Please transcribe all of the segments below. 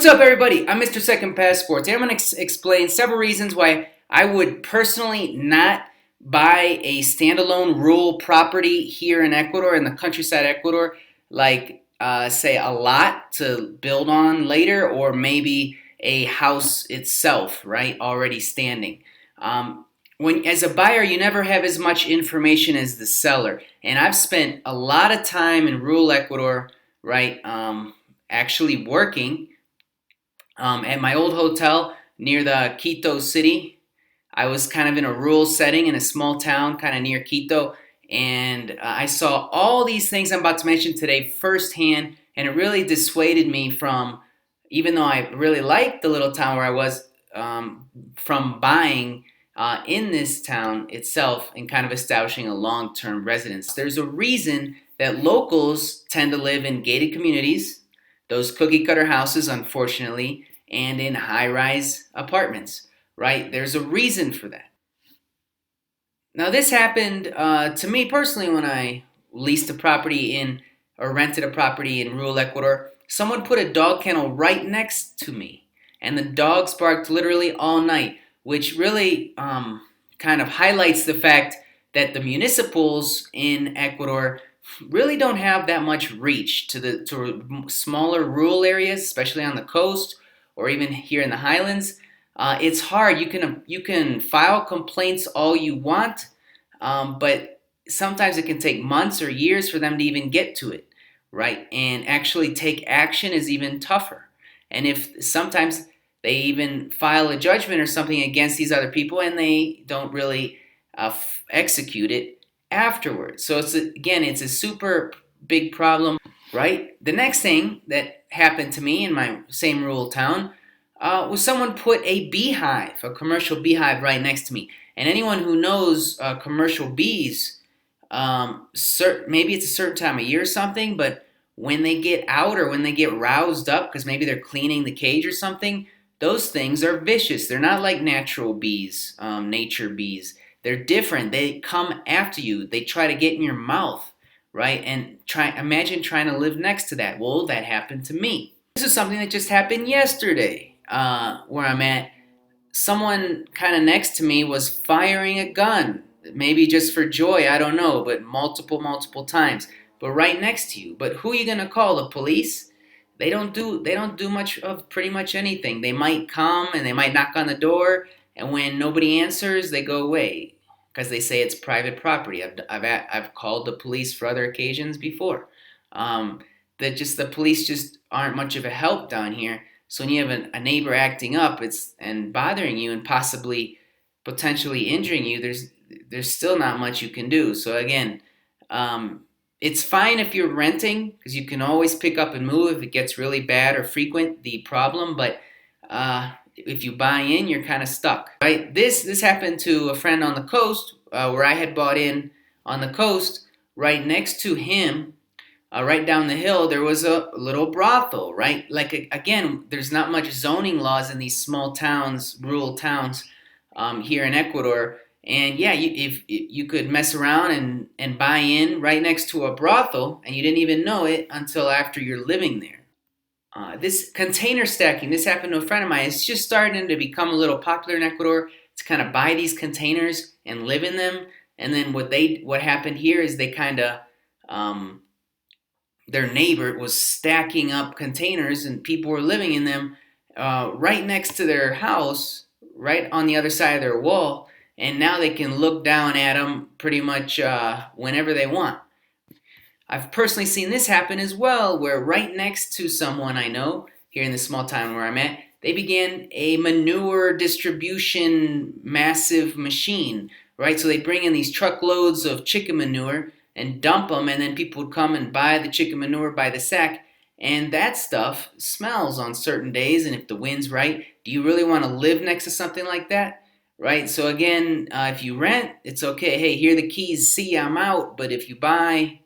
What's up, everybody? I'm Mr. Second Passports, and I'm going to explain several reasons why I would personally not buy a standalone rural property here in Ecuador, in the countryside of Ecuador, like, say, a lot to build on later, or maybe a house itself, right, already standing. As a buyer, you never have as much information as the seller, and I've spent a lot of time in rural Ecuador, right, actually working at my old hotel near the Quito city. I was kind of in a rural setting in a small town kind of near Quito, and I saw all these things I'm about to mention today firsthand, and it really dissuaded me from, even though I really liked the little town where I was, from buying in this town itself and kind of establishing a long-term residence. There's a reason that locals tend to live in gated communities, those cookie cutter houses, unfortunately, and in high-rise apartments, right? There's a reason for that. Now, this happened to me personally when I leased a property in, or rented a property in rural Ecuador. Someone put a dog kennel right next to me, and the dogs barked literally all night, which really kind of highlights the fact that the municipals in Ecuador really don't have that much reach to smaller rural areas, especially on the coast or even here in the highlands. It's hard. You can file complaints all you want, but sometimes it can take months or years for them to even get to it, right? And actually take action is even tougher. And if sometimes they even file a judgment or something against these other people, and they don't really execute it afterwards. So it's a super big problem, right? The next thing that happened to me in my same rural town was someone put a beehive, a commercial beehive, right next to me. And anyone who knows commercial bees, maybe it's a certain time of year or something, but when they get out or when they get roused up, because maybe they're cleaning the cage or something, those things are vicious. They're not like natural bees, nature bees. They're different. They come after you. They try to get in your mouth, right? And imagine trying to live next to that. Well, that happened to me. This is something that just happened yesterday, where I'm at. Someone kind of next to me was firing a gun, maybe just for joy, I don't know, but multiple times. But right next to you. But who are you gonna call? The police? They don't do much of pretty much anything. They might come and they might knock on the door, and when nobody answers, they go away because they say it's private property. I've called the police for other occasions before. The police just aren't much of a help down here. So when you have a neighbor acting up, and bothering you and possibly potentially injuring you, there's still not much you can do. So again, it's fine if you're renting because you can always pick up and move if it gets really bad or frequent, the problem. But if you buy in, you're kind of stuck, right? This happened to a friend on the coast, where I had bought in on the coast. Right next to him, right down the hill, there was a little brothel, right? Like, again, there's not much zoning laws in these small towns, rural towns, here in Ecuador. And yeah, if you could mess around and buy in right next to a brothel, and you didn't even know it until after you're living there. This container stacking, this happened to a friend of mine. It's just starting to become a little popular in Ecuador to kind of buy these containers and live in them. And then what happened here is they kind of their neighbor was stacking up containers, and people were living in them right next to their house, right on the other side of their wall. And now they can look down at them pretty much whenever they want. I've personally seen this happen as well, where right next to someone I know here in the small town where I'm at, they began a manure distribution massive machine, right? So they bring in these truckloads of chicken manure and dump them, and then people would come and buy the chicken manure by the sack. And that stuff smells on certain days, and if the wind's right, do you really want to live next to something like that? Right? So again, if you rent, it's okay. Hey, here are the keys. See, I'm out. But if you buy,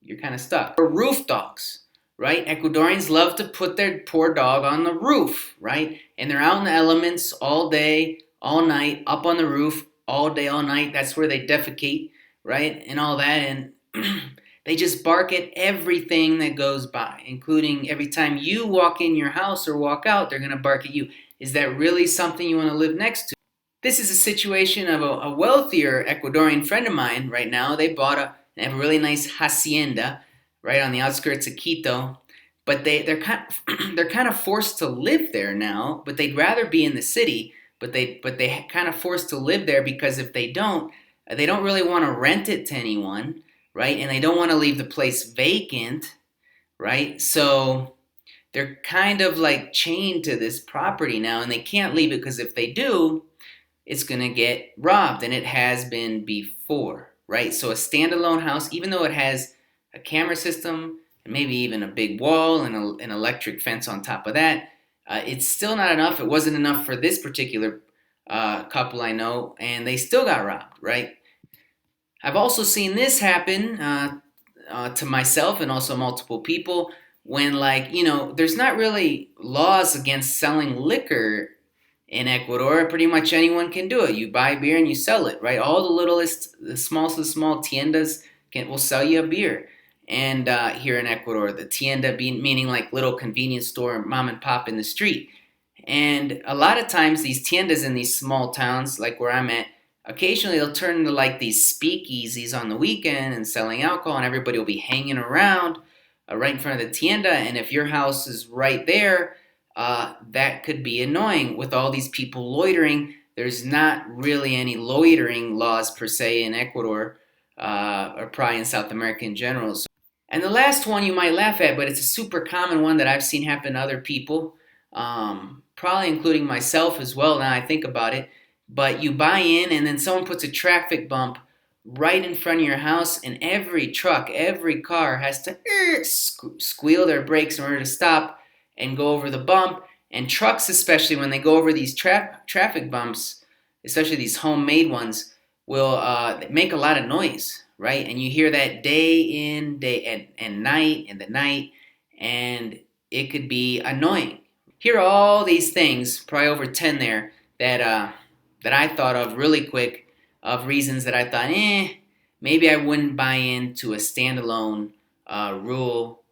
you're kind of stuck. Or roof dogs, right? Ecuadorians love to put their poor dog on the roof, right? And they're out in the elements all day, all night, up on the roof all day, all night. That's where they defecate, right? And all that. And They just bark at everything that goes by, including every time you walk in your house or walk out, they're going to bark at you. Is that really something you want to live next to? This is a situation of a wealthier Ecuadorian friend of mine right now. They have a really nice hacienda right on the outskirts of Quito, but they're kind of forced to live there now. But they'd rather be in the city. But they kind of forced to live there because if they don't really want to rent it to anyone, right? And they don't want to leave the place vacant, right? So they're kind of like chained to this property now, and they can't leave it because if they do, it's going to get robbed, and it has been before, right? So a standalone house, even though it has a camera system and maybe even a big wall and an electric fence on top of that, it's still not enough. It wasn't enough for this particular couple I know, and they still got robbed, right? I've also seen this happen to myself and also multiple people when, like, there's not really laws against selling liquor in Ecuador. Pretty much anyone can do it. You buy beer and you sell it, right? All the smallest of small tiendas will sell you a beer. And here in Ecuador, the tienda meaning like little convenience store, mom and pop in the street. And a lot of times these tiendas in these small towns, like where I'm at, occasionally they'll turn into like these speakeasies on the weekend and selling alcohol, and everybody will be hanging around right in front of the tienda. And if your house is right there, that could be annoying with all these people loitering. There's not really any loitering laws per se in Ecuador or probably in South America in general. And the last one you might laugh at, but it's a super common one that I've seen happen to other people, probably including myself as well now I think about it. But you buy in and then someone puts a traffic bump right in front of your house, and every truck, every car has to squeal their brakes in order to stop and go over the bump. And trucks, especially when they go over these traffic bumps, especially these homemade ones, will make a lot of noise, right? And you hear that day in, day and night in the night, and it could be annoying. Here are all these things, probably over 10 there, that I thought of really quick, of reasons that I thought, maybe I wouldn't buy into a standalone rural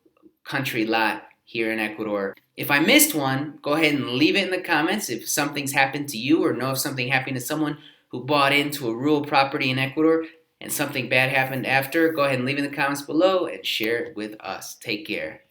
country lot here in Ecuador. If I missed one, go ahead and leave it in the comments if something's happened to you or know if something happened to someone who bought into a rural property in Ecuador and something bad happened after. Go ahead and leave it in the comments below and share it with us. Take care.